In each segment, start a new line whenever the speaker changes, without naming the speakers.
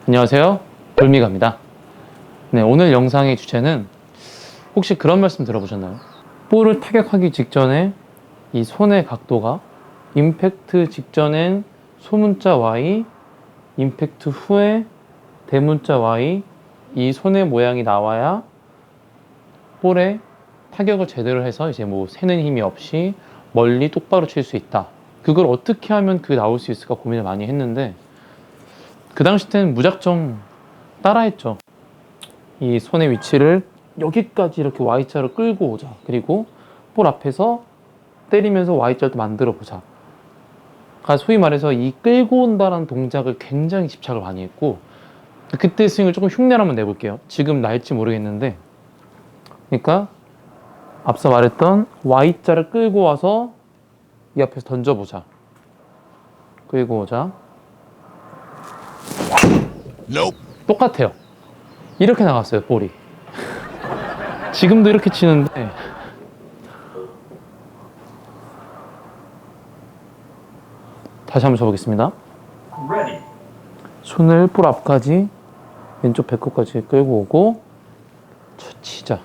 안녕하세요, 돌미가입니다. 네, 오늘 영상의 주제는 혹시 그런 말씀 들어보셨나요? 볼을 타격하기 직전에 이 손의 각도가 임팩트 직전엔 소문자 Y, 임팩트 후에 대문자 Y, 이 손의 모양이 나와야 볼에 타격을 제대로 해서 이제 뭐 새는 힘이 없이 멀리 똑바로 칠 수 있다. 그걸 어떻게 하면 그게 나올 수 있을까 고민을 많이 했는데, 그 당시 때는 무작정 따라했죠. 이 손의 위치를 여기까지 이렇게 Y자로 끌고 오자. 그리고 볼 앞에서 때리면서 Y자도 만들어 보자. 그러니까 소위 말해서 이 끌고 온다라는 동작을 굉장히 집착을 많이 했고, 그때 스윙을 조금 흉내를 한번 내볼게요. 지금 날지 모르겠는데, 그러니까 앞서 말했던 Y자를 끌고 와서 이 앞에서 던져보자. 끌고 오자. Nope. 똑같아요. 이렇게 나갔어요, 볼이. 지금도 이렇게 치는데 다시 한번 쳐보겠습니다. Ready. 손을 볼 앞까지 왼쪽 배꼽까지 끌고 오고 치자.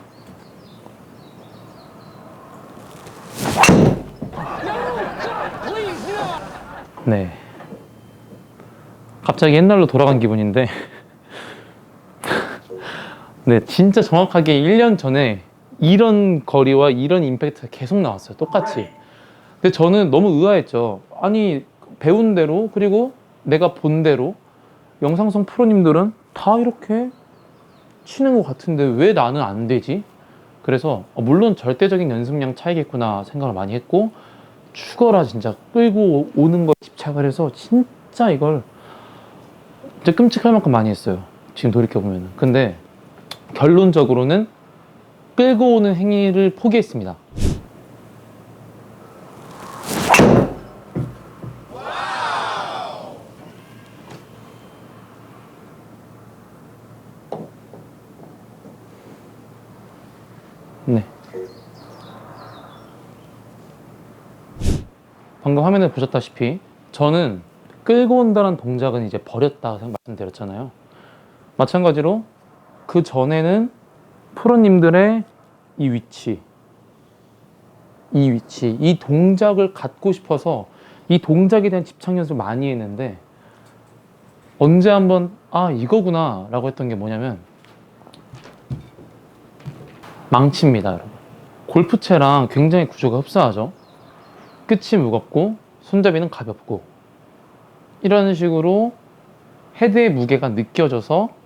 네. 갑자기 옛날로 돌아간 기분인데 네, 진짜 정확하게 1년 전에 이런 거리와 이런 임팩트가 계속 나왔어요. 똑같이. 근데 저는 너무 의아했죠. 아니, 배운 대로, 그리고 내가 본 대로 영상성 프로님들은 다 이렇게 치는 것 같은데 왜 나는 안 되지? 그래서 물론 절대적인 연습량 차이겠구나 생각을 많이 했고, 죽어라 진짜 끌고 오는 거에 집착을 해서 진짜 이걸 진짜 끔찍할 만큼 많이 했어요. 지금 돌이켜보면. 근데 결론적으로는 끌고 오는 행위를 포기했습니다. 네. 방금 화면에 보셨다시피 저는 끌고 온다는 동작은 이제 버렸다 말씀드렸잖아요. 마찬가지로 그 전에는 프로님들의 이 위치, 이 동작을 갖고 싶어서 이 동작에 대한 집착 연습을 많이 했는데, 언제 한번 이거구나 라고 했던 게 뭐냐면 망치입니다, 여러분. 골프채랑 굉장히 구조가 흡사하죠. 끝이 무겁고 손잡이는 가볍고, 이런 식으로 헤드의 무게가 느껴져서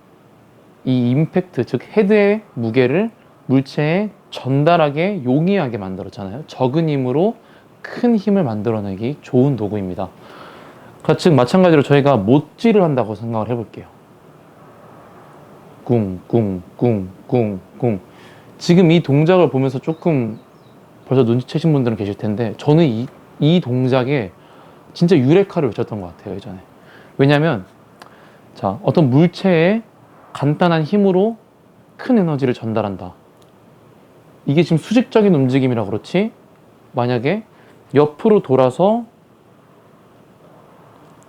이 임팩트, 즉 헤드의 무게를 물체에 전달하게 용이하게 만들었잖아요. 적은 힘으로 큰 힘을 만들어내기 좋은 도구입니다. 즉 마찬가지로 저희가 못질을 한다고 생각을 해볼게요. 꿍꿍꿍꿍꿍. 지금 이 동작을 보면서 조금 벌써 눈치채신 분들은 계실 텐데, 저는 이 동작에 진짜 유레카를 외쳤던 것 같아요, 예전에. 왜냐면 자, 어떤 물체에 간단한 힘으로 큰 에너지를 전달한다. 이게 지금 수직적인 움직임이라 그렇지, 만약에 옆으로 돌아서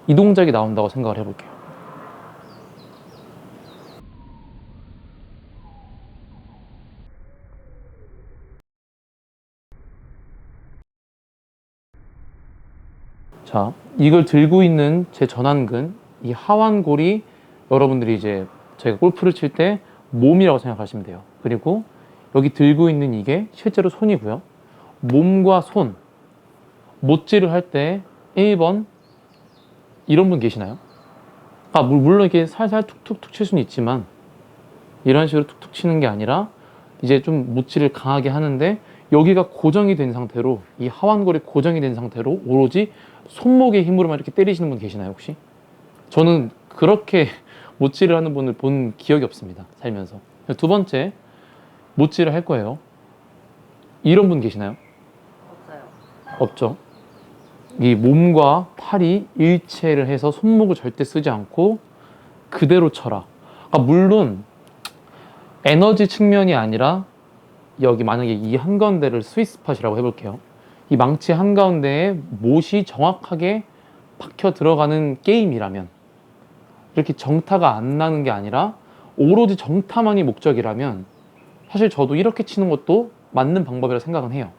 이 동작이 나온다고 생각을 해볼게요. 자, 이걸 들고 있는 제 전완근, 이 하완골이 여러분들이 이제 제가 골프를 칠 때 몸이라고 생각하시면 돼요. 그리고 여기 들고 있는 이게 실제로 손이고요. 몸과 손, 못질을 할 때 1번 이런 분 계시나요? 물론 이렇게 살살 툭툭툭 칠 수는 있지만 이런 식으로 툭툭 치는 게 아니라 이제 좀 못질을 강하게 하는데, 여기가 고정이 된 상태로, 이 하완골이 고정이 된 상태로 오로지 손목의 힘으로만 이렇게 때리시는 분 계시나요, 혹시? 저는 그렇게 못질을 하는 분을 본 기억이 없습니다, 살면서. 두 번째, 못질을 할 거예요. 이런 분 계시나요?
없어요.
없죠. 이 몸과 팔이 일체를 해서 손목을 절대 쓰지 않고 그대로 쳐라. 물론 에너지 측면이 아니라, 여기 만약에 이 한가운데를 스윗스팟이라고 해볼게요. 이 망치 한가운데에 못이 정확하게 박혀 들어가는 게임이라면 이렇게 정타가 안 나는 게 아니라 오로지 정타만이 목적이라면 사실 저도 이렇게 치는 것도 맞는 방법이라 생각은 해요.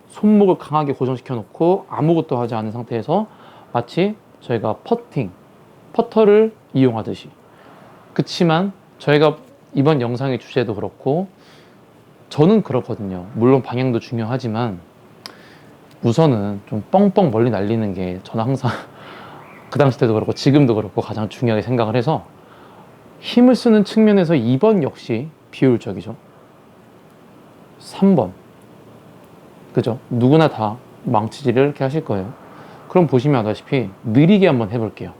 손목을 강하게 고정시켜 놓고 아무것도 하지 않은 상태에서 마치 저희가 퍼터를 이용하듯이. 그치만 저희가 이번 영상의 주제도 그렇고 저는 그렇거든요. 물론 방향도 중요하지만 우선은 좀 뻥뻥 멀리 날리는 게 저는 항상 그 당시 때도 그렇고 지금도 그렇고 가장 중요하게 생각을 해서 힘을 쓰는 측면에서 2번 역시 비효율적이죠. 3번 그죠? 누구나 다 망치질을 이렇게 하실 거예요. 그럼 보시면 알다시피 느리게 한번 해볼게요.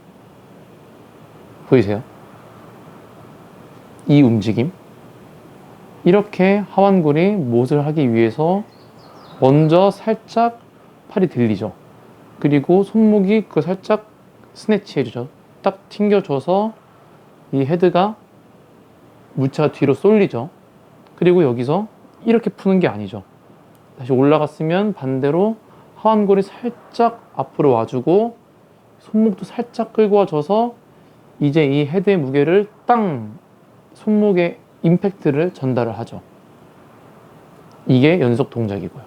보이세요? 이 움직임 이렇게 하완골이 못을 하기 위해서 먼저 살짝 팔이 들리죠. 그리고 손목이 그걸 살짝 스네치 해주죠. 딱 튕겨줘서 이 헤드가 물체가 뒤로 쏠리죠. 그리고 여기서 이렇게 푸는 게 아니죠. 다시 올라갔으면 반대로 하완골이 살짝 앞으로 와주고 손목도 살짝 끌고 와줘서 이제 이 헤드의 무게를 땅 손목에 임팩트를 전달을 하죠. 이게 연속 동작이고요.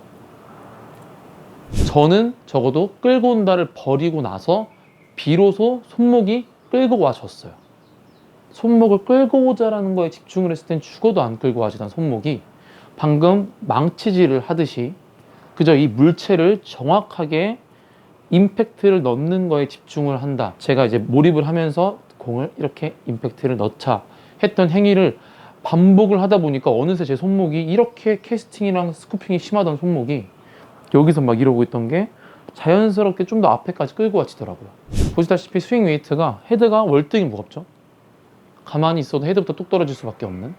저는 적어도 끌고 온다를 버리고 나서 비로소 손목이 끌고 와줬어요. 손목을 끌고 오자라는 거에 집중을 했을 땐 죽어도 안 끌고 와지던 손목이 방금 망치질을 하듯이 그저 이 물체를 정확하게 임팩트를 넣는 거에 집중을 한다. 제가 이제 몰입을 하면서 공을 이렇게 임팩트를 넣자 했던 행위를 반복을 하다 보니까 어느새 제 손목이 이렇게 캐스팅이랑 스쿠핑이 심하던 손목이 여기서 막 이러고 있던 게 자연스럽게 좀 더 앞에까지 끌고 와지더라고요. 보시다시피 스윙 웨이트가 헤드가 월등히 무겁죠. 가만히 있어도 헤드부터 뚝 떨어질 수밖에 없는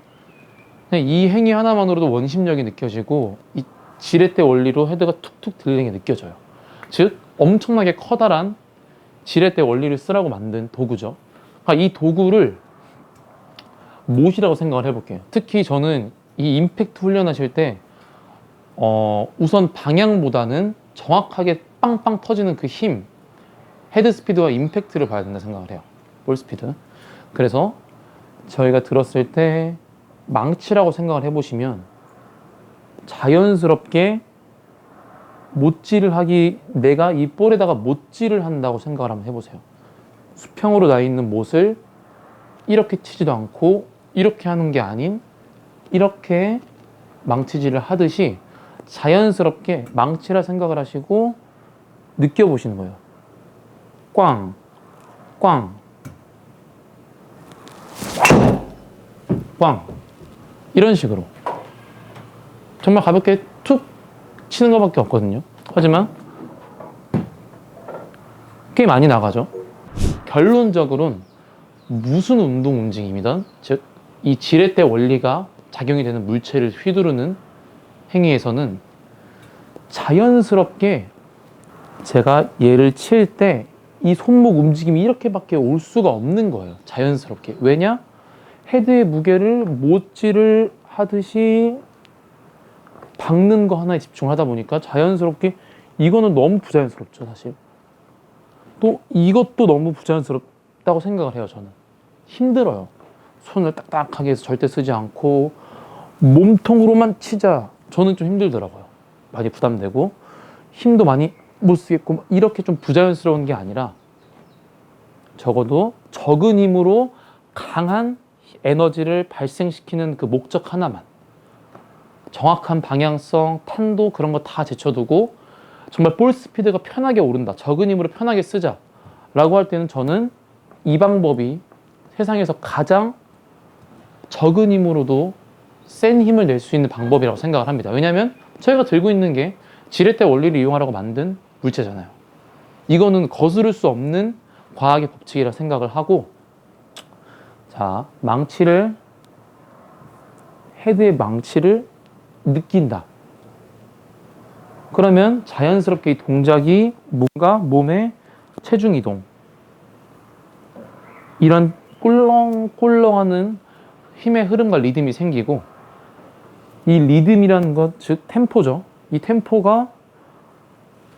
이 행위 하나만으로도 원심력이 느껴지고 이 지렛대 원리로 헤드가 툭툭 들리는 게 느껴져요. 즉 엄청나게 커다란 지렛대 원리를 쓰라고 만든 도구죠. 그러니까 이 도구를 못이라고 생각을 해볼게요. 특히 저는 이 임팩트 훈련하실 때 우선 방향보다는 정확하게 빵빵 터지는 그 힘, 헤드 스피드와 임팩트를 봐야 된다 생각을 해요. 볼 스피드. 그래서 저희가 들었을 때 망치라고 생각을 해보시면 자연스럽게 못질을 하기, 내가 이 볼에다가 못질을 한다고 생각을 한번 해보세요. 수평으로 나 있는 못을 이렇게 치지도 않고 이렇게 하는 게 아닌 이렇게 망치질을 하듯이 자연스럽게 망치라 생각을 하시고 느껴보시는 거예요. 꽝, 꽝, 꽝. 이런 식으로 정말 가볍게 툭 치는 것밖에 없거든요. 하지만 꽤 많이 나가죠. 결론적으로는 무슨 운동 움직임이든 즉 이 지렛대 원리가 작용이 되는 물체를 휘두르는 행위에서는 자연스럽게 제가 얘를 칠 때 이 손목 움직임이 이렇게밖에 올 수가 없는 거예요. 자연스럽게. 왜냐? 헤드의 무게를 못질을 하듯이 박는 거 하나에 집중하다 보니까 자연스럽게 이거는 너무 부자연스럽죠, 사실. 또 이것도 너무 부자연스럽다고 생각을 해요, 저는. 힘들어요. 손을 딱딱하게 해서 절대 쓰지 않고 몸통으로만 치자. 저는 좀 힘들더라고요. 많이 부담되고 힘도 많이 못 쓰겠고 이렇게 좀 부자연스러운 게 아니라 적어도 적은 힘으로 강한 에너지를 발생시키는 그 목적 하나만, 정확한 방향성, 탄도 그런 거 다 제쳐두고 정말 볼 스피드가 편하게 오른다, 적은 힘으로 편하게 쓰자 라고 할 때는 저는 이 방법이 세상에서 가장 적은 힘으로도 센 힘을 낼 수 있는 방법이라고 생각을 합니다. 왜냐하면 저희가 들고 있는 게 지렛대 원리를 이용하라고 만든 물체잖아요. 이거는 거스를 수 없는 과학의 법칙이라 생각을 하고, 자, 헤드의 망치를 느낀다. 그러면 자연스럽게 이 동작이 뭔가 몸의 체중 이동, 이런 꿀렁꿀렁하는 힘의 흐름과 리듬이 생기고, 이 리듬이라는 것, 즉 템포죠. 이 템포가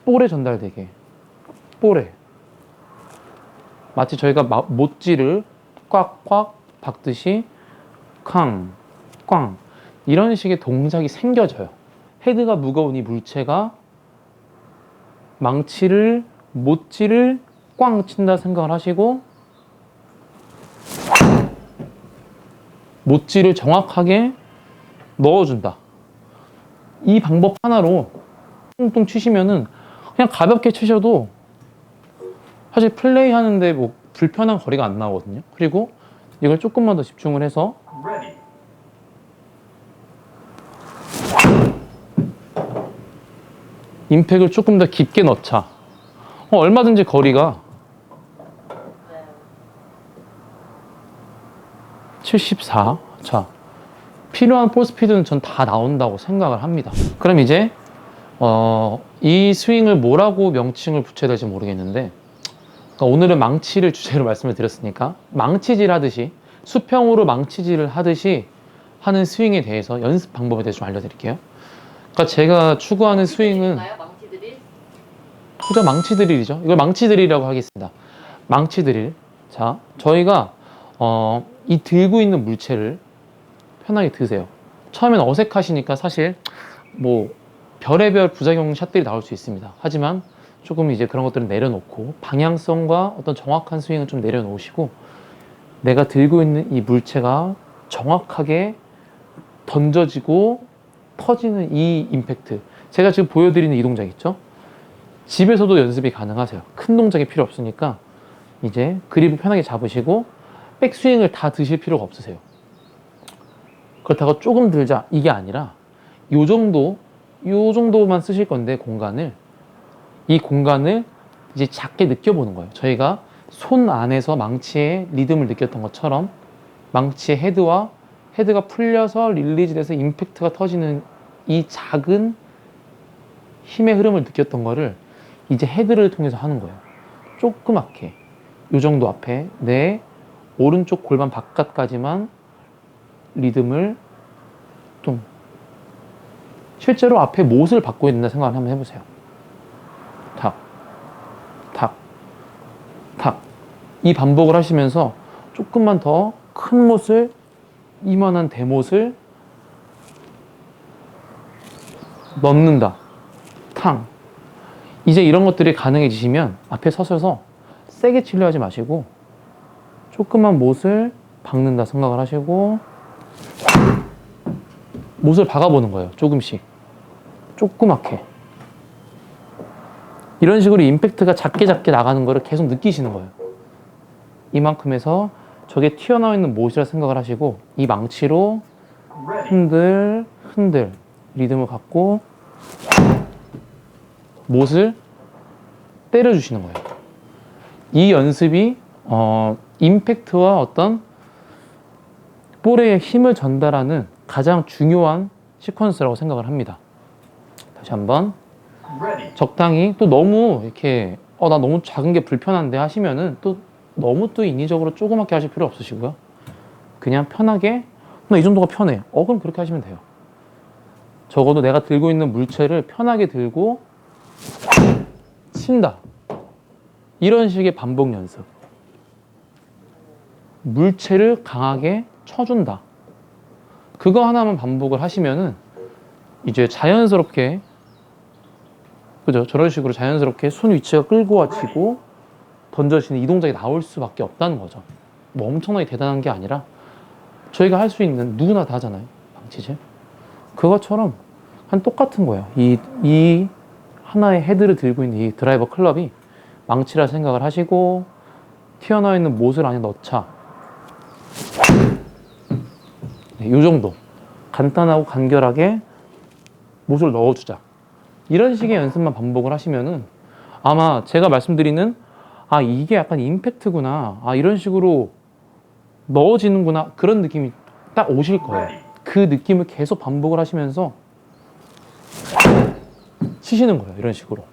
볼에 전달되게, 볼에 마치 저희가 못지를 꽉꽉 박듯이 쾅, 꽝 이런 식의 동작이 생겨져요. 헤드가 무거운 이 물체가 망치를, 못지를 꽝 친다 생각을 하시고 못지를 정확하게 넣어준다. 이 방법 하나로 뚱뚱 치시면은 그냥 가볍게 치셔도 사실 플레이 하는데 뭐 불편한 거리가 안 나오거든요. 그리고 이걸 조금만 더 집중을 해서 임팩을 조금 더 깊게 넣자. 얼마든지 거리가 74. 자, 필요한 볼 스피드는 전 다 나온다고 생각을 합니다. 그럼 이제 이 스윙을 뭐라고 명칭을 붙여야 될지 모르겠는데, 그러니까 오늘은 망치를 주제로 말씀을 드렸으니까 망치질 하듯이, 수평으로 망치질을 하듯이 하는 스윙에 대해서, 연습 방법에 대해서 좀 알려드릴게요. 그러니까 제가 추구하는 스윙은
망치드릴?
그죠, 망치드릴이죠. 이걸 망치드릴이라고 하겠습니다. 망치드릴. 자, 저희가 이 들고 있는 물체를 편하게 드세요. 처음엔 어색하시니까 사실 뭐 별의별 부작용 샷들이 나올 수 있습니다. 하지만 조금 이제 그런 것들은 내려놓고 방향성과 어떤 정확한 스윙은 좀 내려놓으시고, 내가 들고 있는 이 물체가 정확하게 던져지고 터지는 이 임팩트, 제가 지금 보여드리는 이 동작 있죠? 집에서도 연습이 가능하세요. 큰 동작이 필요 없으니까 이제 그립을 편하게 잡으시고 백스윙을 다 드실 필요가 없으세요. 그렇다고 조금 들자 이게 아니라 요 정도만 쓰실 건데, 이 공간을 이제 작게 느껴보는 거예요. 저희가 손 안에서 망치의 리듬을 느꼈던 것처럼 망치의 헤드가 풀려서 릴리즈 돼서 임팩트가 터지는 이 작은 힘의 흐름을 느꼈던 거를 이제 헤드를 통해서 하는 거예요. 조그맣게 요 정도 앞에 내 오른쪽 골반 바깥까지만 리듬을 좀, 실제로 앞에 못을 받고 있는 생각을 한번 해보세요. 탁, 탁, 탁. 이 반복을 하시면서 조금만 더 큰 못을, 이만한 대못을 넣는다. 탕. 이제 이런 것들이 가능해지시면 앞에 서셔서 세게 치려 하지 마시고 조그만 못을 박는다 생각을 하시고 못을 박아보는 거예요. 조금씩. 조그맣게. 이런 식으로 임팩트가 작게 나가는 거를 계속 느끼시는 거예요. 이만큼에서 저게 튀어나와 있는 못이라 생각을 하시고 이 망치로 흔들 리듬을 갖고 못을 때려주시는 거예요. 이 연습이 임팩트와 어떤 볼에 힘을 전달하는 가장 중요한 시퀀스라고 생각을 합니다. 다시 한번 적당히, 또 너무 이렇게 나 너무 작은 게 불편한데 하시면은 또 너무 또 인위적으로 조그맣게 하실 필요 없으시고요. 그냥 편하게, 나 이 정도가 편해. 그럼 그렇게 하시면 돼요. 적어도 내가 들고 있는 물체를 편하게 들고 친다. 이런 식의 반복 연습. 물체를 강하게 쳐준다. 그거 하나만 반복을 하시면은 이제 자연스럽게, 그죠? 저런 식으로 자연스럽게 손 위치가 끌고 와지고 던져지는 이 동작이 나올 수밖에 없다는 거죠. 뭐 엄청나게 대단한 게 아니라 저희가 할 수 있는, 누구나 다 하잖아요. 망치질. 그것처럼 한 똑같은 거예요. 이 하나의 헤드를 들고 있는 이 드라이버 클럽이 망치라 생각을 하시고 튀어나와 있는 못을 안에 넣자. 네, 이 정도. 간단하고 간결하게 못을 넣어주자. 이런 식의 연습만 반복을 하시면은 아마 제가 말씀드리는 이게 약간 임팩트구나, 이런 식으로 넣어지는구나, 그런 느낌이 딱 오실 거예요. 그 느낌을 계속 반복을 하시면서 치시는 거예요. 이런 식으로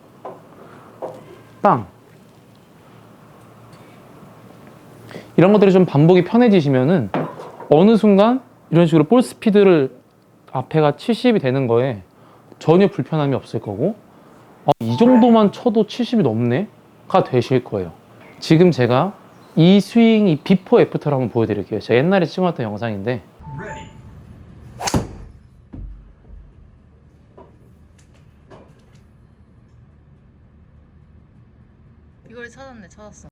빵. 이런 것들이 좀 반복이 편해지시면은 어느 순간 이런 식으로 볼 스피드를 앞에가 70이 되는 거에 전혀 불편함이 없을 거고, 이 정도만 쳐도 70이 넘네? 가 되실 거예요. 지금 제가 이 스윙, 이 비포 애프터를 한번 보여드릴게요. 제가 옛날에 찍어놨던 영상인데
이걸 찾았어.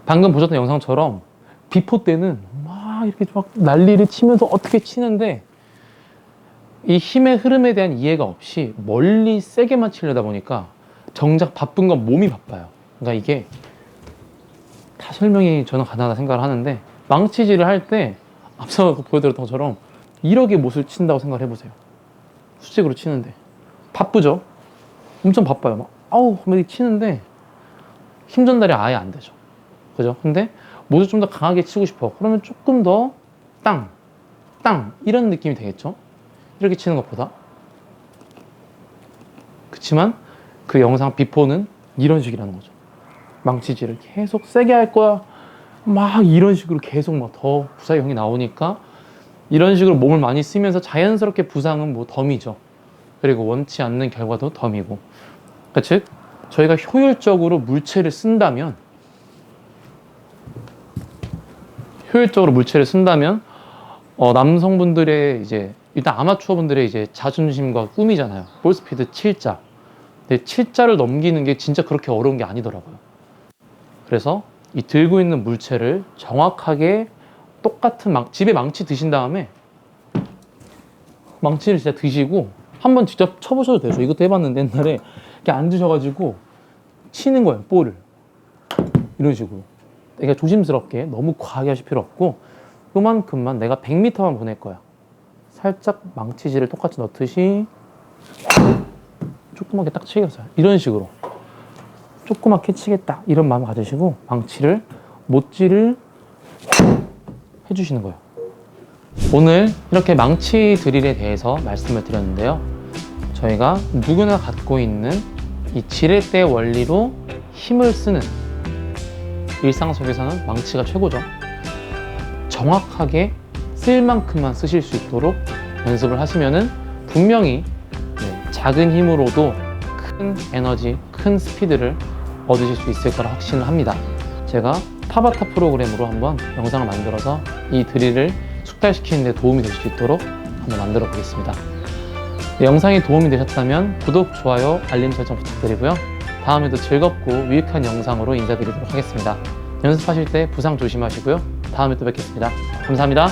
방금 보셨던 영상처럼 비포 때는 막 이렇게 막 난리를 치면서 어떻게 치는데 이 힘의 흐름에 대한 이해가 없이 멀리 세게만 치려다 보니까 정작 바쁜 건 몸이 바빠요. 그러니까 이게 다 설명이 저는 가능하다 생각을 하는데, 망치질을 할 때 앞서 보여드렸던 것처럼 1억의 못을 친다고 생각을 해보세요. 수직으로 치는데 바쁘죠? 엄청 바빠요. 막 아우 막 치는데 힘 전달이 아예 안 되죠. 그죠? 근데 못을 좀 더 강하게 치고 싶어. 그러면 조금 더 땅, 땅 이런 느낌이 되겠죠? 이렇게 치는 것보다. 그치만 그 영상 비포는 이런 식이라는 거죠. 망치질을 계속 세게 할 거야. 막 이런 식으로 계속 막 더 부상이 나오니까 이런 식으로 몸을 많이 쓰면서 자연스럽게 부상은 뭐 덤이죠. 그리고 원치 않는 결과도 덤이고. 그러니까 즉 저희가 효율적으로 물체를 쓴다면 남성분들의 이제 일단 아마추어분들의 이제 자존심과 꿈이잖아요. 볼스피드 7자. 근데 7자를 넘기는 게 진짜 그렇게 어려운 게 아니더라고요. 그래서 이 들고 있는 물체를 정확하게 똑같은 집에 망치 드신 다음에 망치를 진짜 드시고 한번 직접 쳐보셔도 돼요. 저 이것도 해봤는데 옛날에 이렇게 앉으셔가지고 치는 거예요. 볼을 이런 식으로. 그러니까 조심스럽게 너무 과하게 하실 필요 없고 요만큼만 내가 100m만 보낼 거야. 살짝 망치질을 똑같이 넣듯이 조그맣게 딱 치겠어요. 이런 식으로 조그맣게 치겠다 이런 마음 가지시고 망치를 못질을 해주시는 거예요. 오늘 이렇게 망치 드릴에 대해서 말씀을 드렸는데요. 저희가 누구나 갖고 있는 이 지렛대 원리로 힘을 쓰는 일상 속에서는 망치가 최고죠. 정확하게 쓸 만큼만 쓰실 수 있도록 연습을 하시면은 분명히 작은 힘으로도 큰 에너지, 큰 스피드를 얻으실 수 있을 거라 확신을 합니다. 제가 타바타 프로그램으로 한번 영상을 만들어서 이 드릴을 숙달시키는 데 도움이 될 수 있도록 한번 만들어 보겠습니다. 영상이 도움이 되셨다면 구독, 좋아요, 알림 설정 부탁드리고요. 다음에도 즐겁고 유익한 영상으로 인사드리도록 하겠습니다. 연습하실 때 부상 조심하시고요. 다음에 또 뵙겠습니다. 감사합니다.